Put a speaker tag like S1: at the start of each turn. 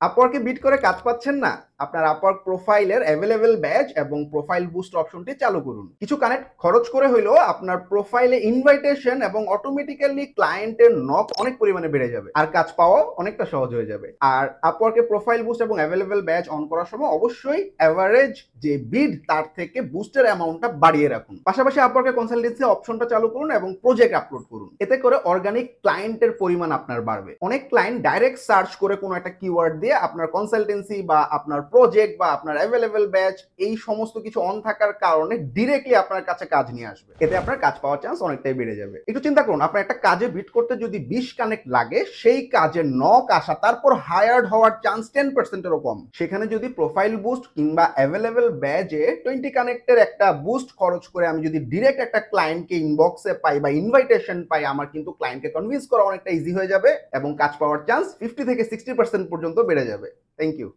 S1: আপওয়ার্কে bit করে কাজ পাচ্ছেন না? আপনার আপওয়ার্ক প্রোফাইলের অ্যাভেলেবল ব্যাজ এবং প্রোফাইল বুস্ট অপশনটি চালু করুন। কিছু কানেক্ট খরচ করে হইলেও আপনার প্রোফাইলে ইনভাইটেশন এবং অটোমেটিক্যালি ক্লায়েন্টের নক অনেক পরিমাণে বেড়ে যাবে আর কাজ পাওয়াও অনেকটা সহজ হয়ে যাবে। আর আপওয়ার্কে প্রোফাইল বুস্ট এবং অ্যাভেলেবল ব্যাজ অন করার সময় অবশ্যই এভারেজ যে বিড তার থেকে বুস্টের অ্যামাউন্টটা বাড়িয়ে রাখুন। পাশাপাশি আপওয়ার্কে কনসালটেন্সি অপশনটা চালু করুন এবং প্রজেক্ট আপলোড করুন। এতে করে অর্গানিক ক্লায়েন্টের পরিমাণ আপনার বাড়বে। অনেক ক্লায়েন্ট ডাইরেক্ট সার্চ করে কোনো একটা কিওয়ার্ড দিয়ে আপনার কনসালটেন্সি বা আপনার প্রজেক্ট বা আপনার অ্যাভেলেবল ব্যাচ এই সমস্ত কিছু অন থাকার কারণে ডিরেক্টলি আপনার কাছে কাজ নিয়ে আসবে। এতে আপনার কাজ পাওয়ার চান্স অনেকটাই বেড়ে যাবে। একটু চিন্তা করুন, আপনার একটা কাজে বিট করতে যদি 20 কানেক্ট লাগে, সেই কাজে নক আসা তারপর হায়ার্ড হওয়ার চান্স 10%-এরও কম। সেখানে যদি প্রোফাইল বুস্ট কিংবা অ্যাভেলেবল ব্যাজে 20 কানেক্টের একটা বুস্ট খরচ করে আমি যদি ডিরেক্ট একটা ক্লায়েন্টকে ইনবক্সে পাই বা ইনভাইটেশন পাই, আমার কিন্তু ক্লায়েন্টকে কনভিন্স করা অনেকটা ইজি হয়ে যাবে এবং কাজ পাওয়ার চান্স 50 থেকে 60% পর্যন্ত বেড়ে যাবে। Thank you.